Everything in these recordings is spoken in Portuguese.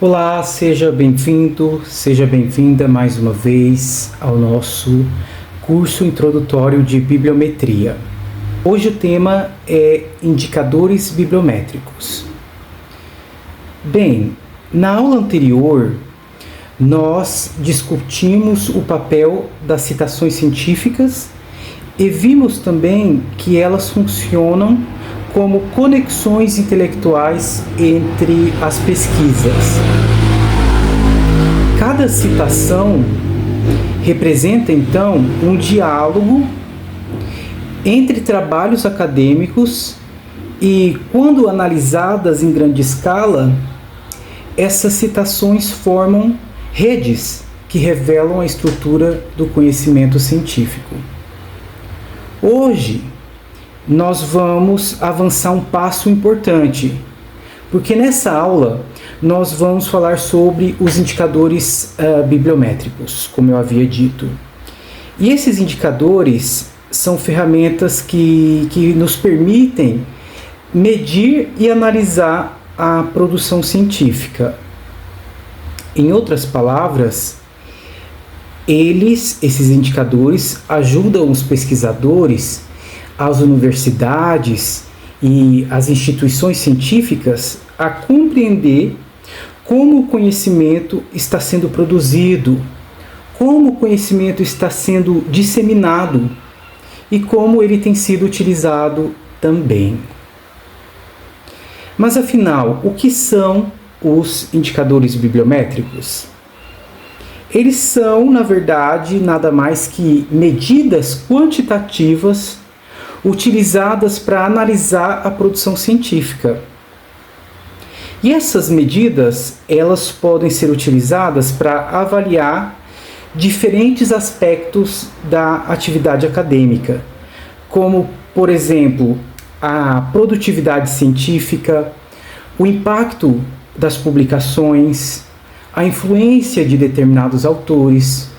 Olá, seja bem-vindo, seja bem-vinda mais uma vez ao nosso curso introdutório de bibliometria. Hoje o tema é indicadores bibliométricos. Bem, na aula anterior nós discutimos o papel das citações científicas e vimos também que elas funcionam como conexões intelectuais entre as pesquisas. Cada citação representa, então, um diálogo entre trabalhos acadêmicos e, quando analisadas em grande escala, essas citações formam redes que revelam a estrutura do conhecimento científico. Hoje, nós vamos avançar um passo importante, porque nessa aula nós vamos falar sobre os indicadores bibliométricos, como eu havia dito. E esses indicadores são ferramentas que nos permitem medir e analisar a produção científica. Em outras palavras, esses indicadores ajudam os pesquisadores, as universidades e as instituições científicas a compreender como o conhecimento está sendo produzido, como o conhecimento está sendo disseminado e como ele tem sido utilizado também. Mas afinal, o que são os indicadores bibliométricos? Eles são, na verdade, nada mais que medidas quantitativas utilizadas para analisar a produção científica. E essas medidas, elas podem ser utilizadas para avaliar diferentes aspectos da atividade acadêmica, como, por exemplo, a produtividade científica, o impacto das publicações, a influência de determinados autores,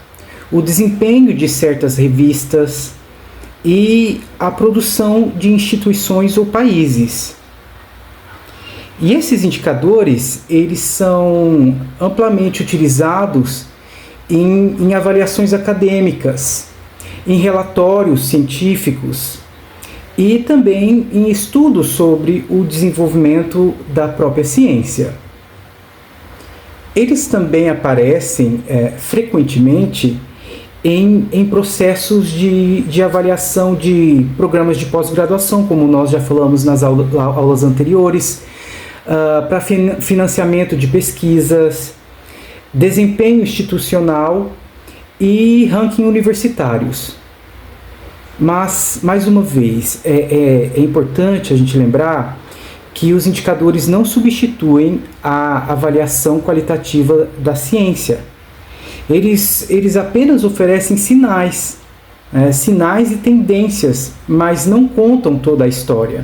o desempenho de certas revistas e a produção de instituições ou países. E esses indicadores, eles são amplamente utilizados em avaliações acadêmicas, em relatórios científicos e também em estudos sobre o desenvolvimento da própria ciência. Eles também aparecem frequentemente em processos de avaliação de programas de pós-graduação, como nós já falamos nas aulas anteriores, para financiamento de pesquisas, desempenho institucional e ranking universitários. Mas, mais uma vez, é importante a gente lembrar que os indicadores não substituem a avaliação qualitativa da ciência. Eles apenas oferecem sinais e tendências, mas não contam toda a história.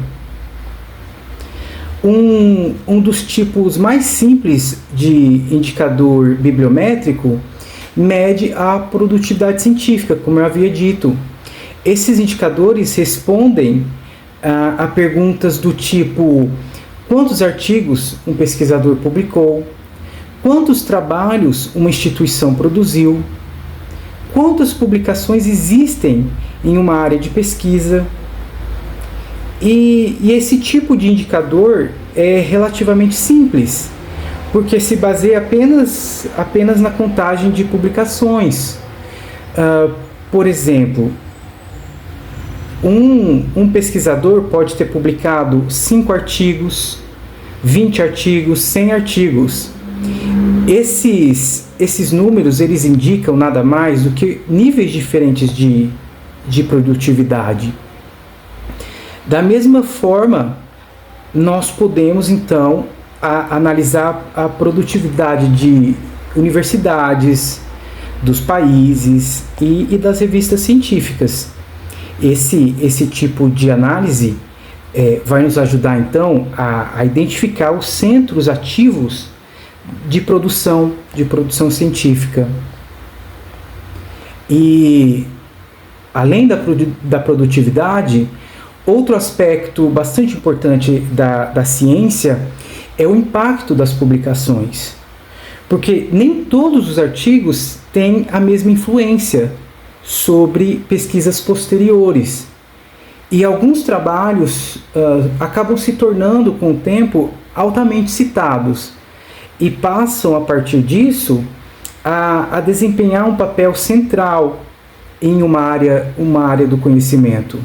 Um dos tipos mais simples de indicador bibliométrico mede a produtividade científica, como eu havia dito. Esses indicadores respondem a perguntas do tipo: quantos artigos um pesquisador publicou? Quantos trabalhos uma instituição produziu? Quantas publicações existem em uma área de pesquisa? E esse tipo de indicador é relativamente simples, porque se baseia apenas na contagem de publicações. Por exemplo, um pesquisador pode ter publicado 5 artigos, 20 artigos, 100 artigos. Esses números, eles indicam nada mais do que níveis diferentes de produtividade. Da mesma forma, nós podemos, então, analisar a produtividade de universidades, dos países e das revistas científicas. Esse tipo de análise vai nos ajudar, então, a identificar os centros ativos de produção científica. E, além da produtividade, outro aspecto bastante importante da ciência é o impacto das publicações. Porque nem todos os artigos têm a mesma influência sobre pesquisas posteriores. E alguns trabalhos acabam se tornando, com o tempo, altamente citados e passam, a partir disso, a desempenhar um papel central em uma área do conhecimento.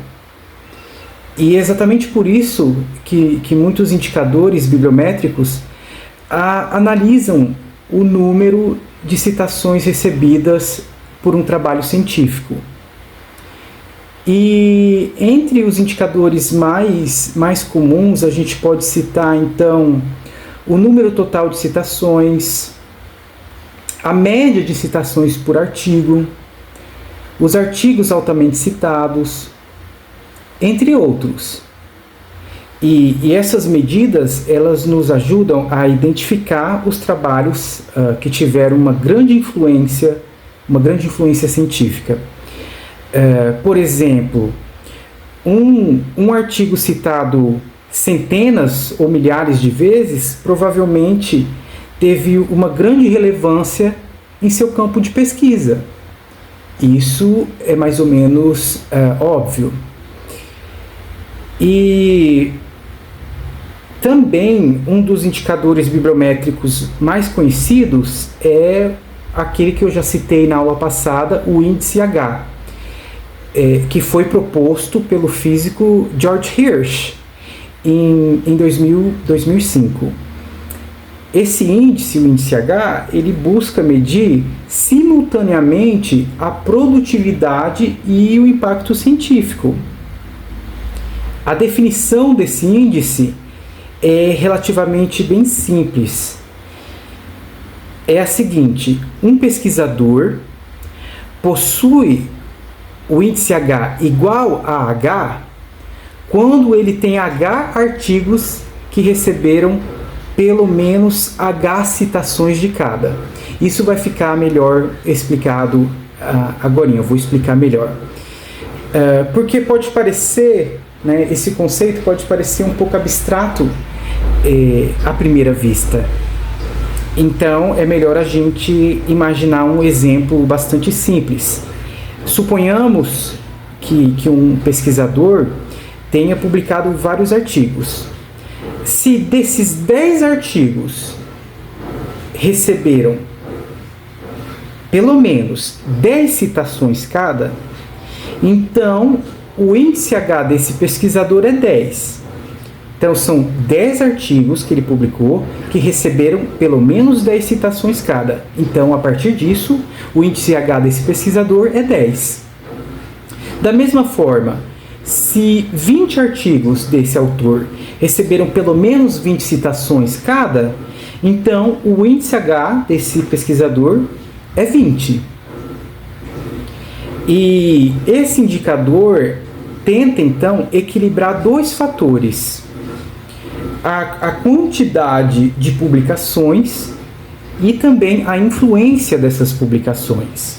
E é exatamente por isso que muitos indicadores bibliométricos analisam o número de citações recebidas por um trabalho científico. E entre os indicadores mais comuns, a gente pode citar, então, o número total de citações, a média de citações por artigo, os artigos altamente citados, entre outros. E essas medidas, elas nos ajudam a identificar os trabalhos que tiveram uma grande influência científica. Por exemplo, um artigo citado centenas ou milhares de vezes provavelmente teve uma grande relevância em seu campo de pesquisa. Isso é mais ou menos óbvio. E também um dos indicadores bibliométricos mais conhecidos é aquele que eu já citei na aula passada, o índice H, que foi proposto pelo físico George Hirsch em 2005. Esse índice, o índice H, ele busca medir simultaneamente a produtividade e o impacto científico. A definição desse índice é relativamente bem simples. É a seguinte: um pesquisador possui o índice H igual a H quando ele tem H artigos que receberam pelo menos H citações de cada. Isso vai ficar melhor explicado agora, eu vou explicar melhor. Porque pode parecer, né, esse conceito pode parecer um pouco abstrato à primeira vista. Então é melhor a gente imaginar um exemplo bastante simples. Suponhamos que um pesquisador tenha publicado vários artigos. Se desses 10 artigos receberam pelo menos 10 citações cada, então o índice H desse pesquisador é 10. Então são 10 artigos que ele publicou que receberam pelo menos 10 citações cada. Então, a partir disso, o índice H desse pesquisador é 10. Da mesma forma, se 20 artigos desse autor receberam pelo menos 20 citações cada, então o índice H desse pesquisador é 20. E esse indicador tenta, então, equilibrar dois fatores: a quantidade de publicações e também a influência dessas publicações.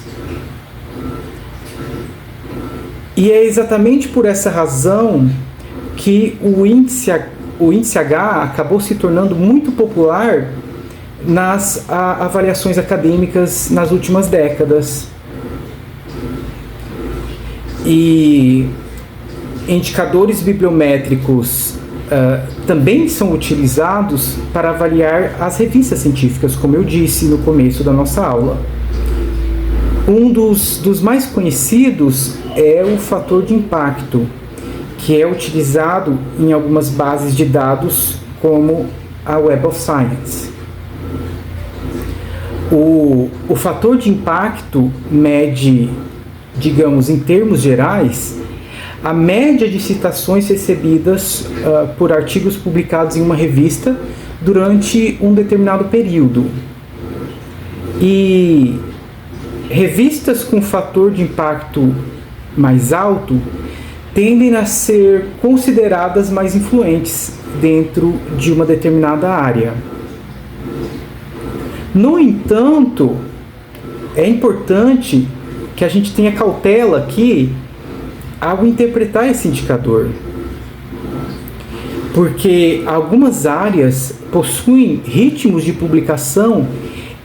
E é exatamente por essa razão que o índice H acabou se tornando muito popular nas avaliações acadêmicas nas últimas décadas. E indicadores bibliométricos também são utilizados para avaliar as revistas científicas, como eu disse no começo da nossa aula. Um dos mais conhecidos é o fator de impacto, que é utilizado em algumas bases de dados, como a Web of Science. O fator de impacto mede, digamos, em termos gerais, a média de citações recebidas por artigos publicados em uma revista durante um determinado período. E revistas com fator de impacto mais alto tendem a ser consideradas mais influentes dentro de uma determinada área. No entanto, é importante que a gente tenha cautela aqui ao interpretar esse indicador, porque algumas áreas possuem ritmos de publicação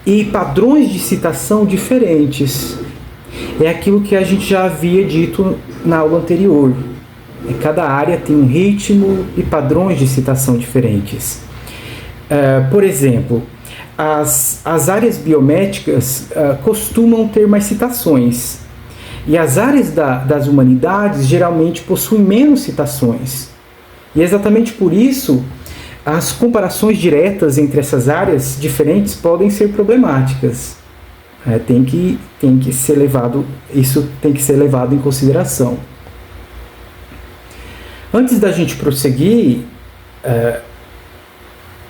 e padrões de citação diferentes. É aquilo que a gente já havia dito na aula anterior. Cada área tem um ritmo e padrões de citação diferentes. Por exemplo, as áreas biométricas costumam ter mais citações, e as áreas das humanidades geralmente possuem menos citações. E é exatamente por isso as comparações diretas entre essas áreas diferentes podem ser problemáticas. Isso tem que ser levado em consideração. Antes da gente prosseguir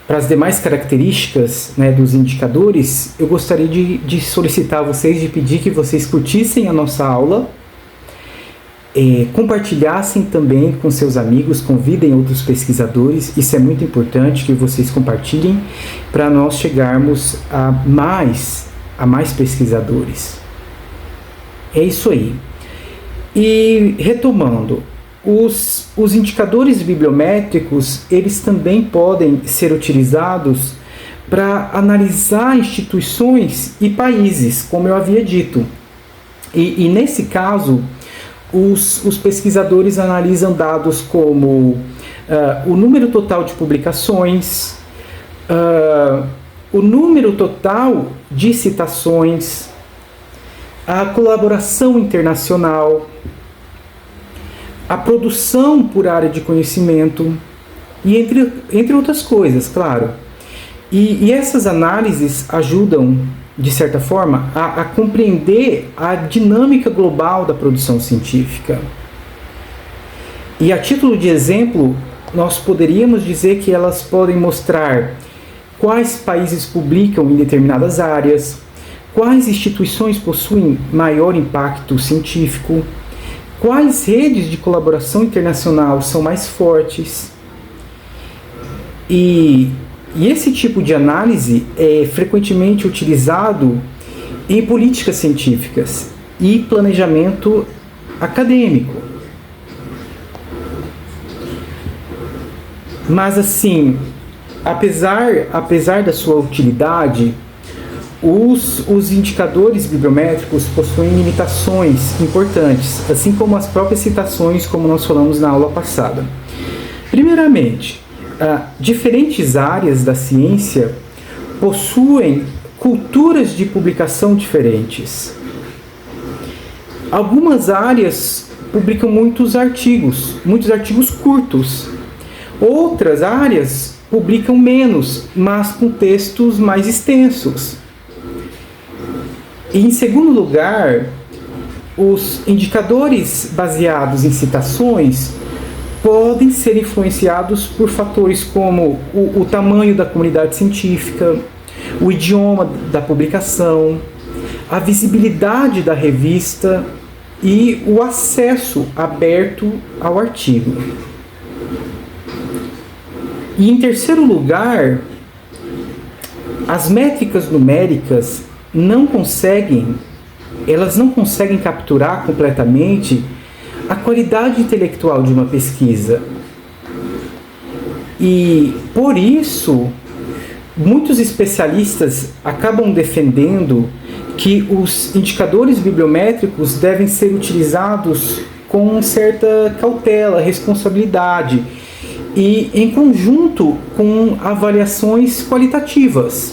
para as demais características, né, dos indicadores, eu gostaria de solicitar a vocês, de pedir que vocês curtissem a nossa aula, compartilhassem também com seus amigos, convidem outros pesquisadores. Isso é muito importante que vocês compartilhem para nós chegarmos a mais pesquisadores. É isso aí. E retomando, os indicadores bibliométricos, eles também podem ser utilizados para analisar instituições e países, como eu havia dito. E nesse caso, os pesquisadores analisam dados como o número total de publicações, o número total de citações, a colaboração internacional, a produção por área de conhecimento, e entre outras coisas, claro. E essas análises ajudam, de certa forma, a compreender a dinâmica global da produção científica. E a título de exemplo, nós poderíamos dizer que elas podem mostrar quais países publicam em determinadas áreas, quais instituições possuem maior impacto científico, quais redes de colaboração internacional são mais fortes. E esse tipo de análise é frequentemente utilizado em políticas científicas e planejamento acadêmico. Mas assim, apesar da sua utilidade, os indicadores bibliométricos possuem limitações importantes, assim como as próprias citações, como nós falamos na aula passada. Primeiramente, diferentes áreas da ciência possuem culturas de publicação diferentes. Algumas áreas publicam muitos artigos curtos. Outras áreas publicam menos, mas com textos mais extensos. E, em segundo lugar, os indicadores baseados em citações podem ser influenciados por fatores como o tamanho da comunidade científica, o idioma da publicação, a visibilidade da revista e o acesso aberto ao artigo. E, em terceiro lugar, as métricas numéricas não conseguem capturar completamente a qualidade intelectual de uma pesquisa. E, por isso, muitos especialistas acabam defendendo que os indicadores bibliométricos devem ser utilizados com certa cautela, responsabilidade e em conjunto com avaliações qualitativas.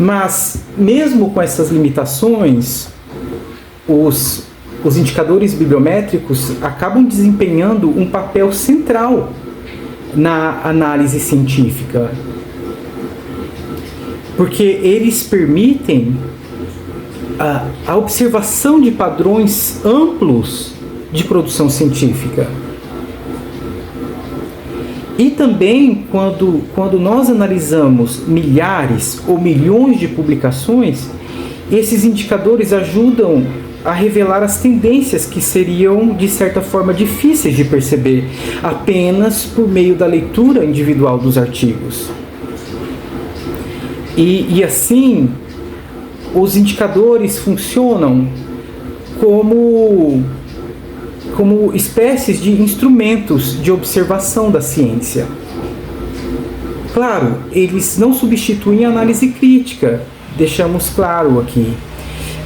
Mas, mesmo com essas limitações, os indicadores bibliométricos acabam desempenhando um papel central na análise científica, porque eles permitem a observação de padrões amplos de produção científica. E também, quando nós analisamos milhares ou milhões de publicações, esses indicadores ajudam a revelar as tendências que seriam, de certa forma, difíceis de perceber apenas por meio da leitura individual dos artigos. E assim, os indicadores funcionam como espécies de instrumentos de observação da ciência. Claro, eles não substituem a análise crítica, deixamos claro aqui,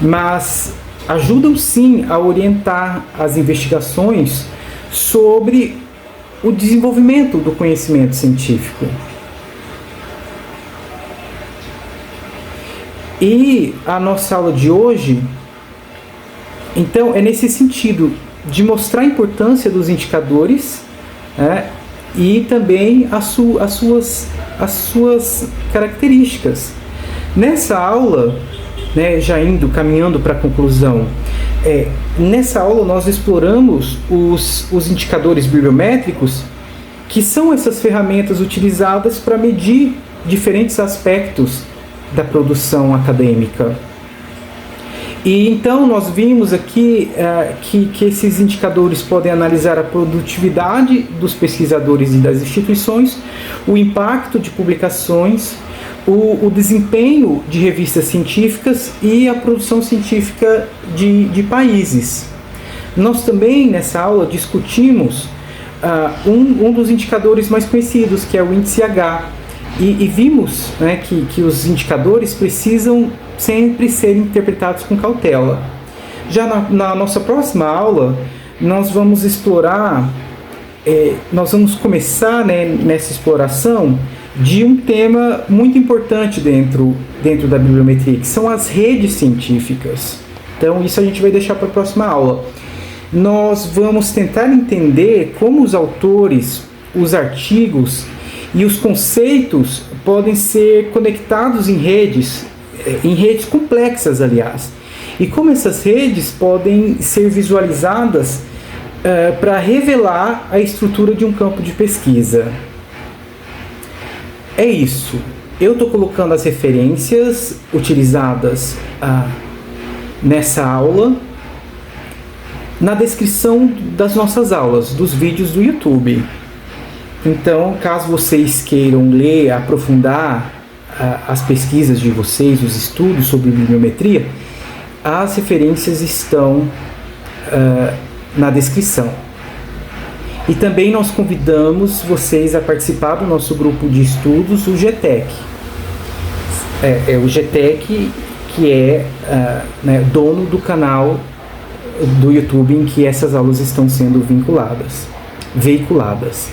mas ajudam sim a orientar as investigações sobre o desenvolvimento do conhecimento científico. E a nossa aula de hoje, então, é nesse sentido de mostrar a importância dos indicadores, né, e também as suas características. Nessa aula, né, já caminhando para a conclusão, nessa aula nós exploramos os indicadores bibliométricos, que são essas ferramentas utilizadas para medir diferentes aspectos da produção acadêmica. E então nós vimos aqui que esses indicadores podem analisar a produtividade dos pesquisadores e das instituições, o impacto de publicações, o desempenho de revistas científicas e a produção científica de países. Nós também, nessa aula, discutimos um dos indicadores mais conhecidos, que é o índice H, e vimos, né, que os indicadores precisam sempre ser interpretados com cautela. Já na nossa próxima aula, nós vamos explorar, nós vamos começar, né, nessa exploração de um tema muito importante dentro da bibliometria, que são as redes científicas. Então, isso a gente vai deixar para a próxima aula. Nós vamos tentar entender como os autores, os artigos e os conceitos podem ser conectados em redes complexas, aliás. E como essas redes podem ser visualizadas para revelar a estrutura de um campo de pesquisa. É isso. Eu estou colocando as referências utilizadas nessa aula na descrição das nossas aulas, dos vídeos do YouTube. Então, caso vocês queiram ler, aprofundar as pesquisas de vocês, os estudos sobre bibliometria, as referências estão na descrição. E também nós convidamos vocês a participar do nosso grupo de estudos, o GTEC. O GTEC que é dono do canal do YouTube em que essas aulas estão sendo veiculadas.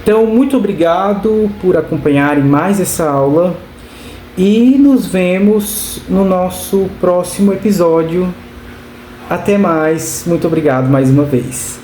Então, muito obrigado por acompanharem mais essa aula e nos vemos no nosso próximo episódio. Até mais, muito obrigado mais uma vez.